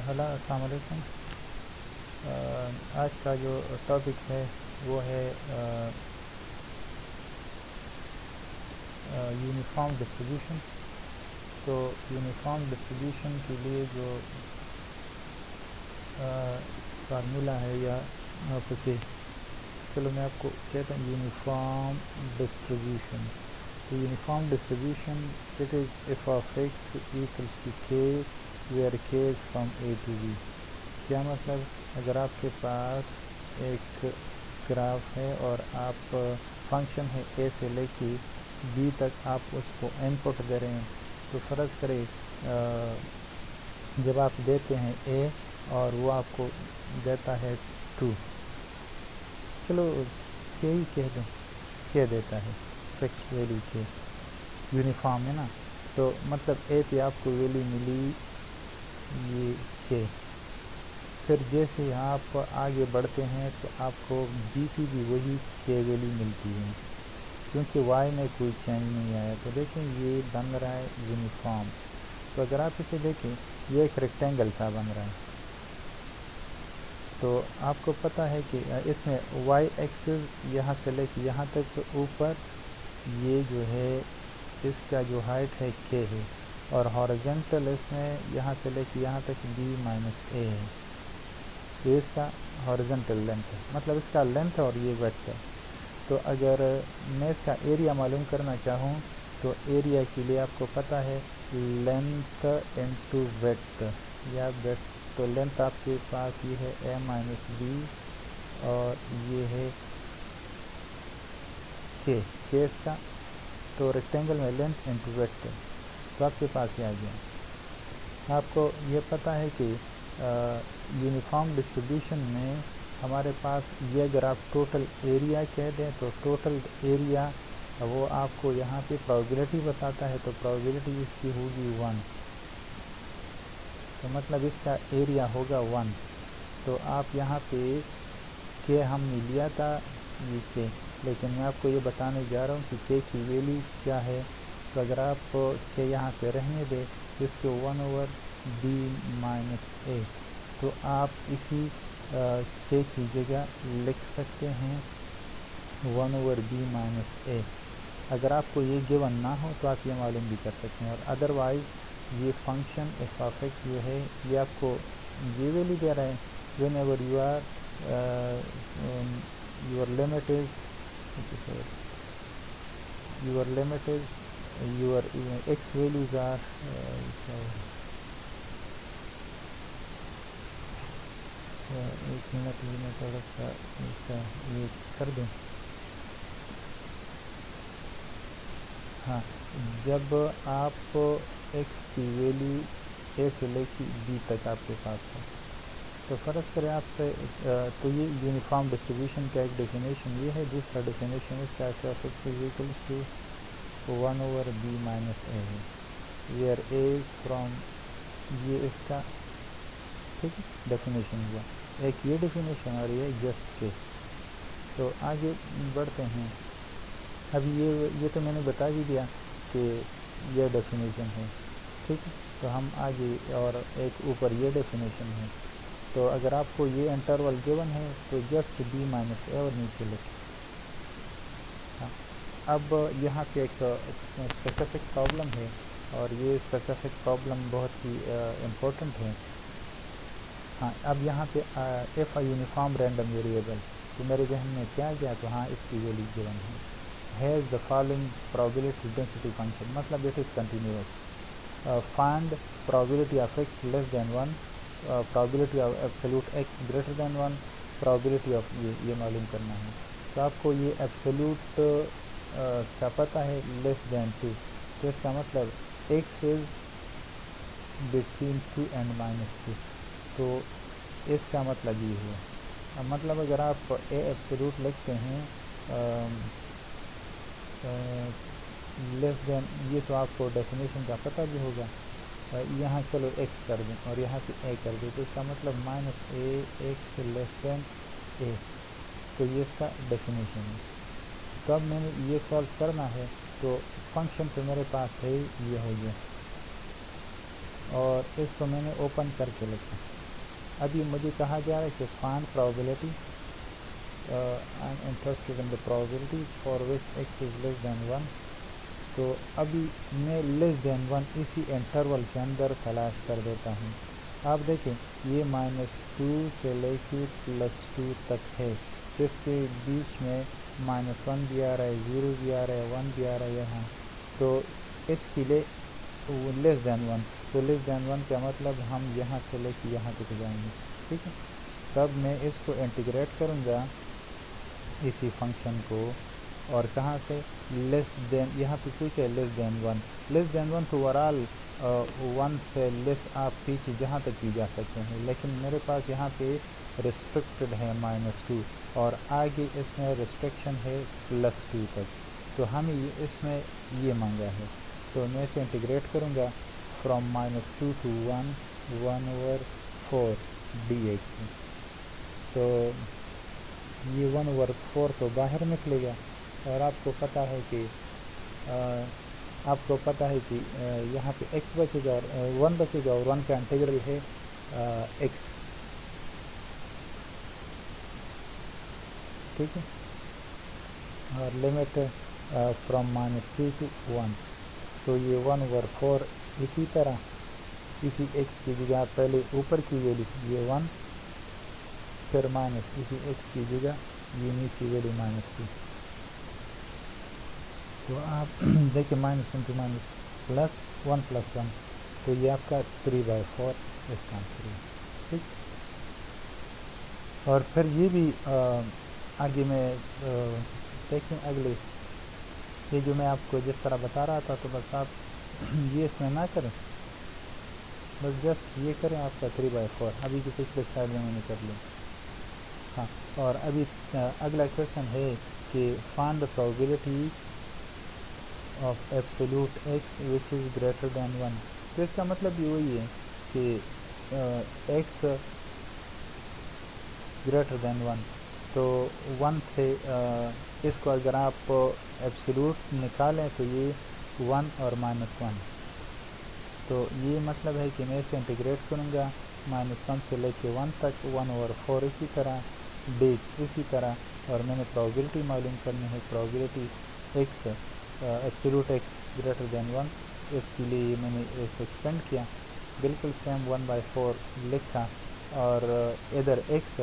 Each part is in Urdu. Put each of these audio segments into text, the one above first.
ہلو السلام علیکم۔ آج کا جو ٹاپک ہے وہ ہے یونیفارم ڈسٹریبیوشن۔ تو یونیفارم ڈسٹریبیوشن کے لیے جو فارمولا ہے یا آپ اسے چلو میں آپ کو کہتا ہوں یونیفارم ڈسٹریبیوشن۔ تو uniform distribution it is f of x equals to k where k is from a to b. کیا مطلب، اگر آپ کے پاس ایک گراف ہے اور آپ فنکشن ہے اے سے لے کے بی تک آپ اس کو ان پٹ دے رہے ہیں، تو فرض کرے جب آپ دیتے ہیں اے اور وہ آپ کو دیتا ہے 2، چلو کے ہی کہہ دیں، کے دیتا ہے فکس ویلیو کے، یونیفارم ہے نا، تو مطلب اے پہ آپ کو ویلیو ملی یہ کے۔ پھر جیسے آپ آگے بڑھتے ہیں تو آپ کو بی پی بھی وہی کے ویلیو ملتی ہے، کیونکہ وائی میں کوئی چینج نہیں آیا۔ تو دیکھیں یہ بن رہا ہے یونیفارم۔ تو اگر آپ اسے دیکھیں یہ ایک ریکٹینگل سا بن رہا ہے، تو آپ کو پتہ ہے کہ اس میں وائی ایکسس یہاں سے لے کے یہاں تک اوپر یہ جو ہے اس کا جو ہائٹ ہے کے ہے، اور ہارزنٹل اس میں یہاں سے لے کے یہاں تک بی مائنس اے ہے، یہ اس کا ہارزنٹل لینتھ ہے، مطلب اس کا لینتھ اور یہ ویڈتھ ہے۔ تو اگر میں اس کا ایریا معلوم کرنا چاہوں تو ایریا کے لیے آپ کو پتہ ہے لینتھ انٹو ویڈتھ یا ویڈتھ، تو لینتھ آپ کے پاس یہ ہے اے مائنس بی اور یہ ہے کے اس کا، تو ریکٹینگل میں لینتھ انٹو ویڈتھ، تو آپ کے پاس یہ آ گیا۔ آپ کو یہ پتہ ہے کہ یونیفارم ڈسٹریبیوشن میں ہمارے پاس یہ اگر آپ ٹوٹل ایریا کہہ دیں تو ٹوٹل ایریا وہ آپ کو یہاں پہ پرابیبلٹی بتاتا ہے، تو پرابیبلٹی اس کی ہوگی 1، تو مطلب اس کا ایریا ہوگا 1۔ تو آپ یہاں پہ کہ ہم نے لیا تھا یہ کے، لیکن میں آپ کو یہ بتانے جا رہا ہوں کہ کے کی ویلیو کیا ہے۔ تو اگر آپ کے یہاں پہ رہنے دے اس کو 1/b مائنس اے، تو آپ اسی کے کی جگہ لکھ سکتے ہیں 1/b مائنس اے۔ اگر آپ کو یہ گیون نہ ہو تو آپ یہ معلوم بھی کر سکتے ہیں، اور ادروائز یہ فنکشن ایف آف ایکس جو ہے یہ آپ کو یہ ویلیو دے رہا ہے whenever you are your limit is your x values are ایک منٹ میں تھوڑا سا اس کا یہ کر دیں۔ ہاں، جب آپ ایکس کی ویلیو اے سے لے کے بی تک آپ کے پاس ہے، تو فرض کریں آپ سے تو یہ یونیفارم ڈسٹریبیوشن کا ایک ڈیفینیشن یہ ہے۔ دوسرا ڈیفینیشن اس کا f of x is equals to 1/b minus a ہے، ویئر اے از فرام یہ اس کا ٹھیک ڈیفینیشن ہوا، ایک یہ ڈیفینیشن اور یہ جسٹ کے۔ تو آگے بڑھتے ہیں۔ اب یہ تو میں نے بتا بھی دیا کہ یہ ڈیفینیشن ہے، ٹھیک ہے، تو ہم آگے اور ایک اوپر یہ ڈیفینیشن ہے۔ تو اگر آپ کو یہ انٹرول گیون ہے تو جسٹ بی مائنس اے اور نیچے لکھیں۔ ہاں، اب یہاں پہ ایک اسپیسیفک پرابلم ہے، اور یہ اسپیسیفک پرابلم بہت ہی امپورٹنٹ ہے۔ ہاں، اب یہاں پہ f a uniform random variable, تو میرے ذہن میں کیا گیا، تو ہاں اس کی ویلیو گیون ہے، has the following probability density function، مطلب it is continuous, find probability of x less than 1، probability of absolute x greater than 1، probability of یہ معلوم کرنا ہے۔ تو آپ کو یہ ایبسولوٹ کا پتہ ہے لیس دین 2، تو اس کا مطلب x is between 2 and -2، تو اس کا مطلب یہ ہوا۔ مطلب اگر آپ اے ایبسولوٹ لکھتے ہیں لیس دین، یہ تو آپ کو ڈیفینیشن کا پتہ بھی ہوگا، یہاں چلو ایکس کر دیں اور یہاں پہ اے کر دیں، تو اس کا مطلب -a x لیس دین اے، تو یہ اس کا ڈیفینیشن ہے۔ تو اب میں نے یہ سالو کرنا ہے، تو فنکشن تو میرے پاس ہے یہ ہو گیا، اور اس کو میں نے اوپن کر کے لکھا، ابھی مجھے کہا جا رہا ہے کہ find probability I'm interested in the probability for which x is less than 1. تو ابھی میں لیس دین 1 اسی انٹرول کے اندر تلاش کر دیتا ہوں. آپ دیکھیں یہ -2 سے لے کے +2 تک ہے، اس کے بیچ میں -1 بھی آ رہا ہے، 0 بھی آ رہا ہے، 1 بھی آ رہا ہے یہاں. تو اس کے لیے لیس دین 1، تو لیس دین 1 کا مطلب ہم یہاں سے لے کے یہاں تک جائیں گے. ٹھیک ہے، تب میں اس کو انٹیگریٹ کروں گا اسی فنکشن کو، اور کہاں سے لیس دین، یہاں پہ پوچھے لیس دین 1، لیس دین 1 تو اوورآل 1 سے لیس آپ پیچھے جہاں تک بھی جا سکتے ہیں، لیکن میرے پاس یہاں پہ ریسٹرکٹڈ ہے -2، اور آگے اس میں ریسٹرکشن ہے +2 تک. تو ہمیں اس میں یہ مانگا ہے، تو میں اسے انٹیگریٹ کروں گا فرام -2 to 1/4 dx. تو یہ 1/4 تو باہر نکلے گا، اور آپ کو پتہ ہے کہ یہاں پہ x بچے گا اور 1 بچے گا، اور 1 کا انٹیگرل ہے x. ٹھیک ہے، اور لمٹ فرام -2 to 1. تو یہ 1/4 اسی طرح اسی x کی جگہ پہلے اوپر کی ویلیو یہ 1، پھر مائنس اسی x کی جگہ یہ نیچی ویلیو -2. تو آپ دیکھیں مائنس انٹو مائنس پلس 1 + 1، تو یہ آپ کا 3/4 اس کا آنسر ہے. ٹھیک، اور پھر یہ بھی آگے میں دیکھیں اگلے، یہ جو میں آپ کو جس طرح بتا رہا تھا، تو بس آپ یہ اس میں نہ کریں، بس جسٹ یہ کریں آپ کا 3/4 ابھی کی پچھلے سلائڈ میں نے کر لیا. ہاں، اور ابھی اگلا کویشچن ہے کہ find the probability of absolute x which is greater than 1. تو اس کا مطلب بھی وہی ہے کہ ایکس گریٹر دین 1، تو 1 سے اس کو اگر آپ ایبسولوٹ نکالیں تو یہ 1 اور -1. تو یہ مطلب ہے کہ میں اسے انٹیگریٹ کروں گا -1 سے لے کے 1 تک، 1/4 اسی طرح، ڈیکس اسی طرح. اور میں نے پرابیبلٹی معلوم کرنی ہے، probability x absolute x greater than 1. اس کے لیے میں نے اسے ایکسپینڈ کیا، بالکل سیم 1/4 لکھا، اور ادھر ایکس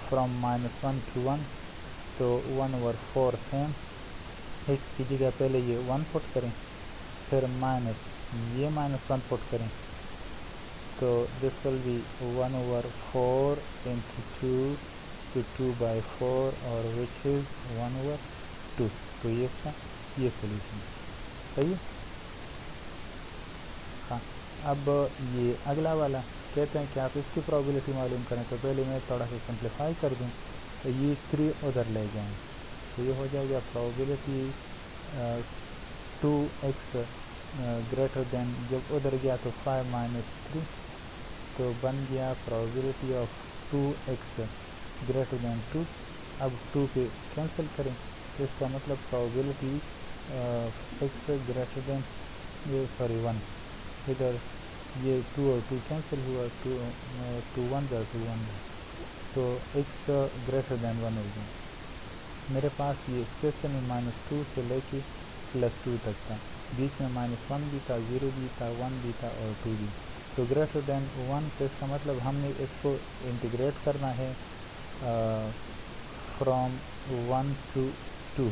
فرام -1 to 1، تو 1/4 سیم. ایکس کی جگہ پہلے یہ 1 پٹ کریں، پھر مائنس یہ -1 پٹ کریں، تو دس ول بی 1/4 into 2 to 2/4 اور which is 1/2. تو یہ اس کا یہ سولوشن صحیح ہے. ہاں، اب یہ اگلا والا کہتے ہیں کہ آپ اس کی پرابیبلٹی معلوم کریں، تو پہلے میں تھوڑا سا سمپلیفائی کر دوں، تو یہ 3 ادھر لے جائیں، تو یہ ہو جائے گا پرابیبلٹی 2x گریٹر دین، جب ادھر گیا تو 5 - 3، تو بن گیا probability of 2x greater than 2. اب 2 پہ کینسل کریں، تو اس کا مطلب پرابیبلٹی x گریٹر دین 1، ادھر یہ 2 اور 2 کینسل ہوا، 2 1 اور 2 1، تو x گریٹر دین 1 ہو گیا. میرے پاس یہ اسپیشل میں -2 سے لے کے +2 تک تھا، بیچ میں -1 بھی تھا، 0 بھی تھا، 1 بھی تھا، اور 2 بھی. تو گریٹر دین 1، تو اس کا مطلب ہم نے اس کو انٹیگریٹ کرنا ہے فرام 1 to 2،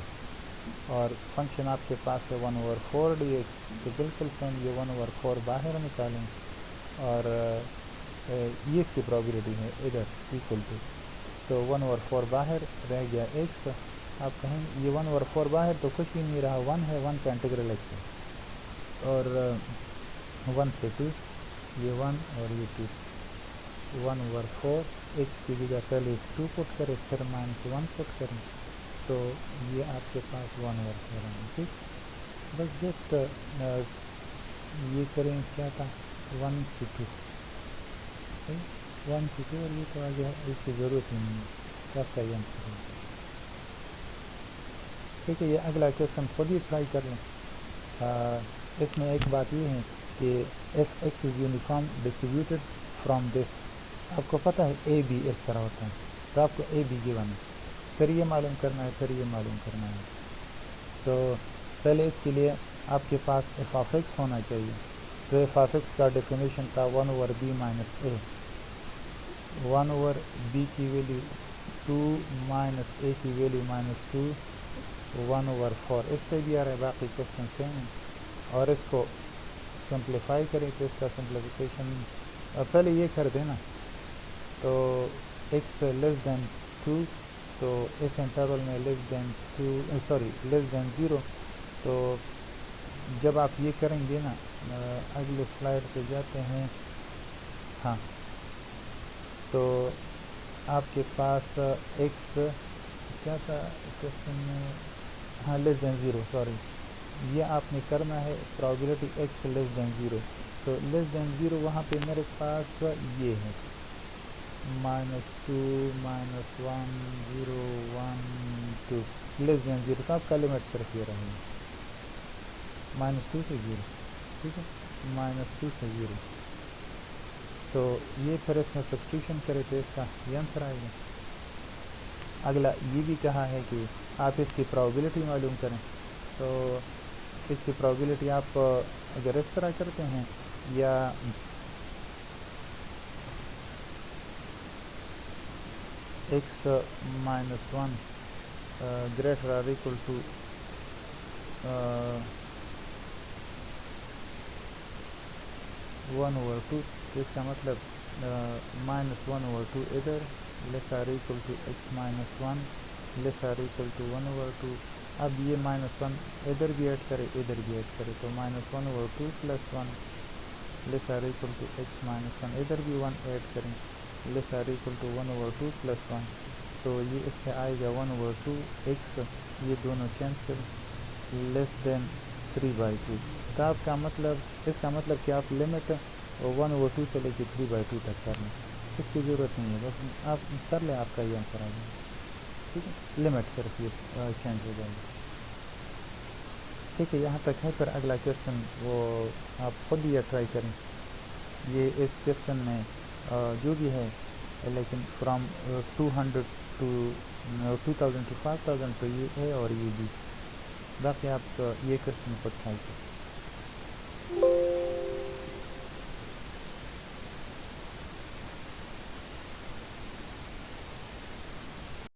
اور فنکشن آپ کے پاس ہے 1/4 dx، تو بالکل سیم یہ 1/4 باہر نکالیں، اور یہ اس کی پرابیبلٹی ہے ادھر ایکول ٹو، تو 1/4 باہر رہ گیا x. آپ کہیں یہ 1/4 باہر تو کچھ بھی نہیں رہا، 1 ہے، 1 کا انٹیگرل x ہے، اور 1 سے 2، یہ 1 اور یہ 2، 1/4 x کی جگہ پہلے 2 پٹ کرے، پھر -1 پٹ کریں، تو یہ آپ کے پاس 1/4 ہے. ٹھیک، بس جسٹ یہ کریں، کیا تھا 1 سے 2، صحیح 1 سے 2، اور یہ تو آگے اس کی ضرورت ہی نہیں ہے، تو آپ کا یہ آنسر ہے. ٹھیک ہے، یہ اگلا کویشچن خود ہی ٹرائی کر لیں. اس میں ایک بات یہ ہے کہ f x is uniform distributed from دس آپ کو پتہ ہے اے بی اس طرح ہوتا ہے، تو آپ کو اے بی گیون ہے، پھر یہ معلوم کرنا ہے، پھر یہ معلوم کرنا ہے. تو پہلے اس کے لیے آپ کے پاس ایف آف ایکس ہونا چاہیے. تو ایف آف ایکس کا ڈیفینیشن تھا 1/b مائنس اے، 1/b کی ویلیو 2 مائنس اے کی ویلیو -2 1/4. اس سے بھی آ رہا ہے، باقی کوشچن سیم ہیں. اور اس کو سمپلیفائی کریں تو اس کا سمپلیفیکیشن پہلے یہ کر دینا. تو x لیس دین 2، تو اس انٹرول میں لیس دین 0. تو جب آپ یہ کریں گے نا، اگلے سلائڈ پہ جاتے ہیں. ہاں، تو آپ کے پاس x کیا تھا کوشچن میں؟ ہاں، لیس دین 0، سوری. یہ آپ نے کرنا ہے پرابیبلٹی x لیس دین 0. تو لیس دین 0 وہاں پہ میرے پاس یہ ہے -2 -1 0 1 2 لیس دین 0. تو آپ کا لمٹ صرف یہ رہے گا -2 سے 0. ٹھیک ہے، -2 سے 0. تو یہ پھر اس میں سبسٹیوشن کرے تو اس کا یہ آنسر آئے گا. اگلا یہ بھی کہا ہے کہ آپ اس کی پرابیبلٹی معلوم کریں. تو اس کی پرابیبلٹی آپ اگر اس طرح کرتے ہیں، یا x -1 گریٹر اور ایکول ٹو 1/2، تو اس کا مطلب -1/2 ادھر less or equal to x -1 less or equal to 1/2. اب یہ -1 ادھر بھی ایڈ کرے، ادھر بھی ایڈ کرے، تو -1/2 + 1 less or equal to x -1. ادھر بھی 1 ایڈ کریں، لیس آر ایکول ٹو 1/2 + 1. تو یہ اس سے آئے گا 1/2x، یہ دونوں کینسل، لیس دین 3/2. تو آپ کا مطلب، اس کا مطلب کہ آپ لمٹ 1/2 سے لے کے 3/2 تک کر لیں. اس کی ضرورت نہیں ہے، بس آپ کر لیں، آپ کا یہ آنسر آ جائے گا. ٹھیک ہے، لمٹ صرف یہ چینج ہو جائے گی. ٹھیک ہے، یہاں تک ہے. پھر اگلا کویشچن وہ آپ خود ہی ٹرائی کریں. یہ اس کویشچن میں جو بھی ہے، لیکن فرام 200 ٹو 2000 ٹو 5000، تو یہ ہے اور یہ بھی. باقی آپ یہ کویشچن خود ٹرائی کریں.